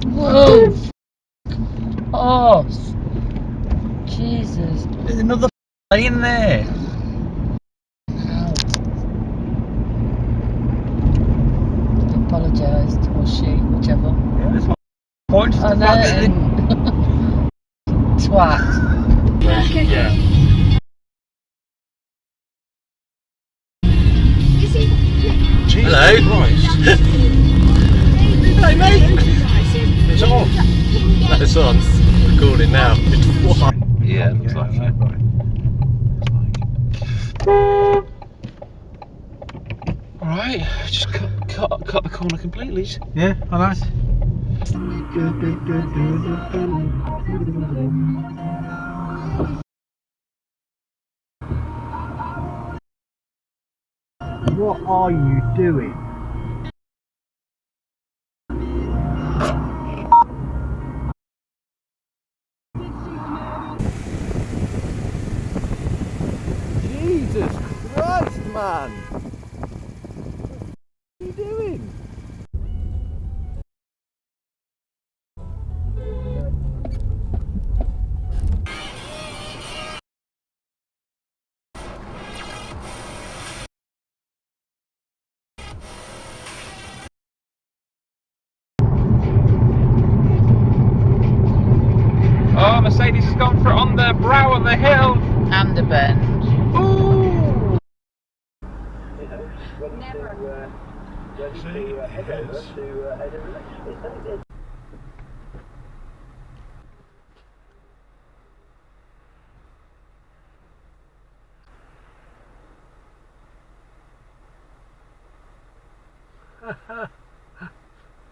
Whoa! Oh, Jesus. There's another lane there. Ow. Apologised, or she, whichever. Yeah, there's one point. I know. Twat. Yeah. Hello. Christ. Hey mate. It's on. No, it's on. Recording now. What? Yeah, looks like it. Alright, just cut the corner completely. Yeah, I know. What are you doing? Jesus Christ, man! What are you doing? Oh, Mercedes has gone for it on the brow of the hill. And a bend. Ooh!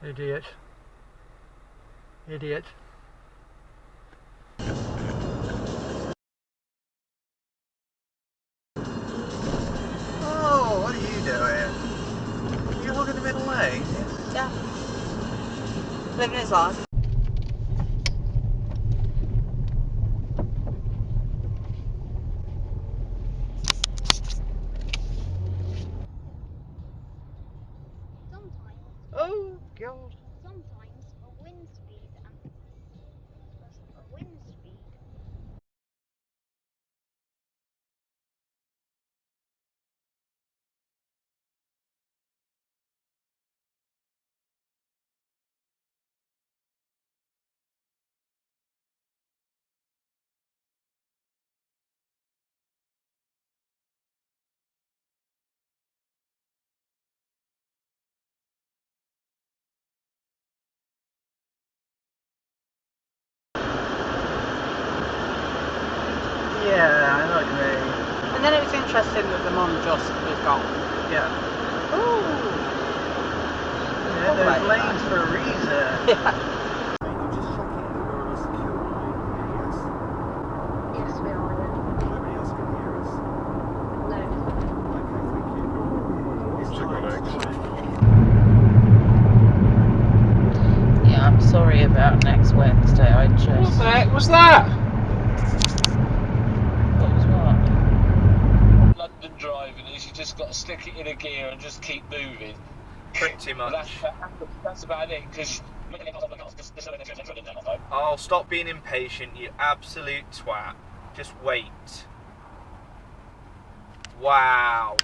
Idiot. Idiot. Oh, what are you doing? You're hogging the middle lane? Yeah. Living his life. Sometimes, Oh, God. sometimes a wind speed and a wind speed. Yeah, I know what you mean. And then it was interesting that the mum just was gone. Yeah. Ooh. Yeah, there's lanes for a reason. Yeah. Yes, we are. Nobody else can hear us. No. Yeah, I'm sorry about next Wednesday. I What just. the heck was that? What was what? London driving is you just got to stick it in a gear and just keep moving. Pretty But much. that's about it, because Oh, stop being impatient, you absolute twat. Just wait. Wow.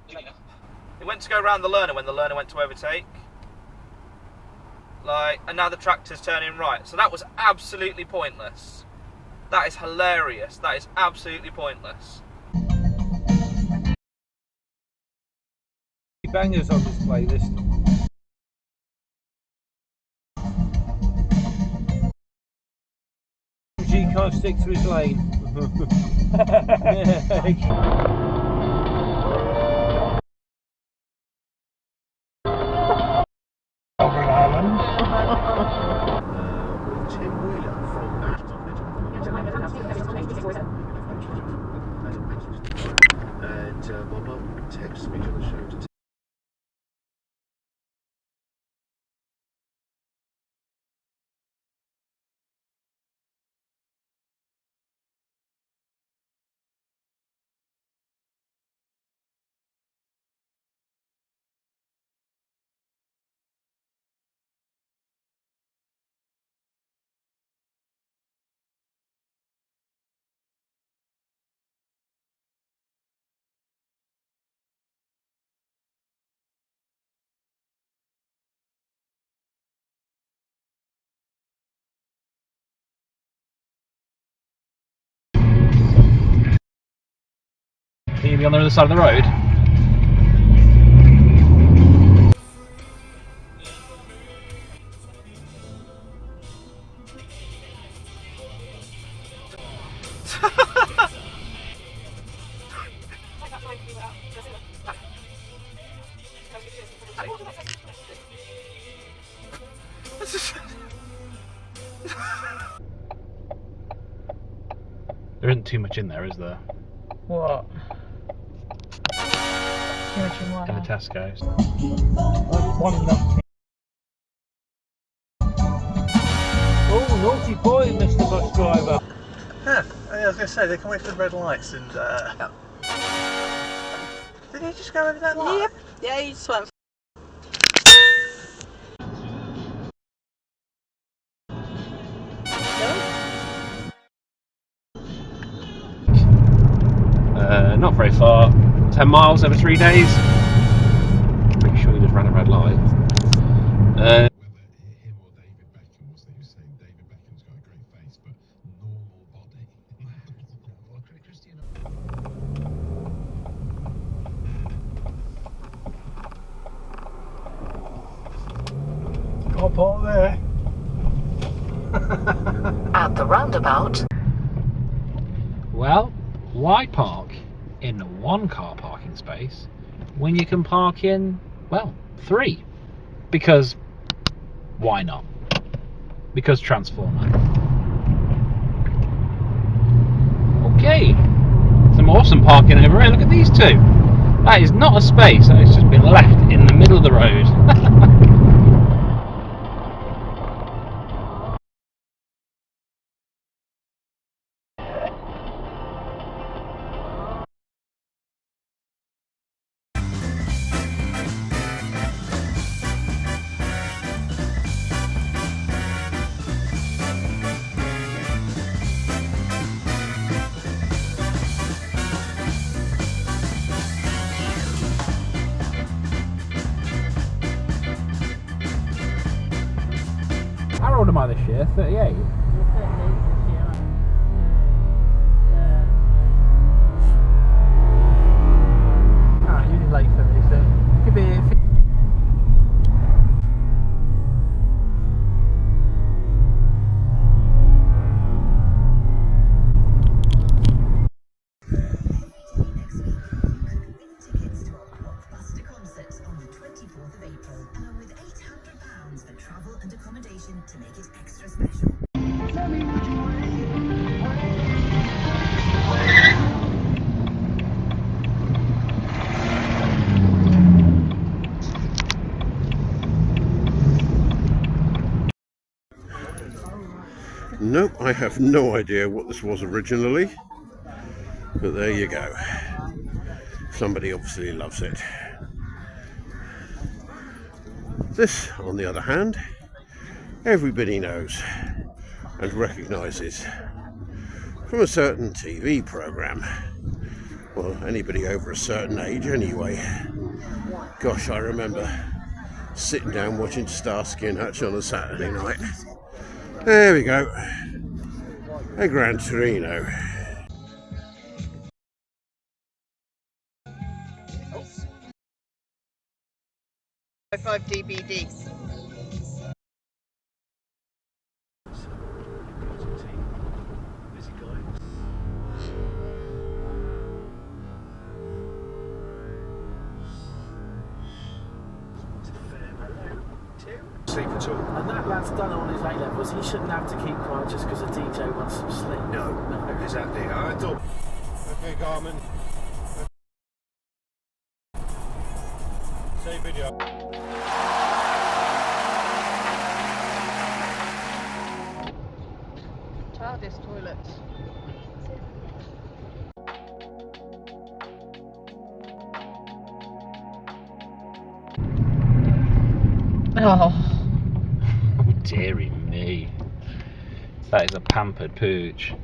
It went to go round the learner when the learner went to overtake. And now the tractor's turning right. So that was absolutely pointless. That is hilarious. That is absolutely pointless. Bangers on this playlist. G can't stick to his lane. Tim Wheeler from and my mum texted me during the show to Clearly on the other side of the road. There isn't too much in there, is there? What? Too much in what? In the Tesco's. One enough. Oh, naughty boy, Mr. Bus Driver. Yeah, I was going to say, they can wait for the red lights and... Did he just go over that light? Yep. Yeah, you just went. Not very far. 10 miles over 3 days. Pretty sure he just ran a red light. Whether him or David Beckham was, he was saying David Beckham's got a great face, but normal body. Well, Christian. Car park there. At the roundabout. Well, why park in one car parking space when you can park in, well, 3? Because why not? Because Transformer. Okay, some awesome parking over here. Look at these two. That is not a space, that has just been left in the middle of the road. How old am I this year? 38? Ah, you did late for me, so could be. To make it extra special. Nope, I have no idea what this was originally, but there you go. Somebody obviously loves it. This, on the other hand, everybody knows and recognises from a certain TV programme. Well, anybody over a certain age anyway. Gosh, I remember sitting down watching Starsky and Hutch on a Saturday night. There we go. A Gran Torino. 5 DBD. Sleep at all. And that lad's done it on his A-levels. He shouldn't have to keep quiet just because the DJ wants some sleep. No, exactly. I thought. Okay, Garmin. Save video. TARDIS toilets. Oh. Dearie me. That is a pampered pooch.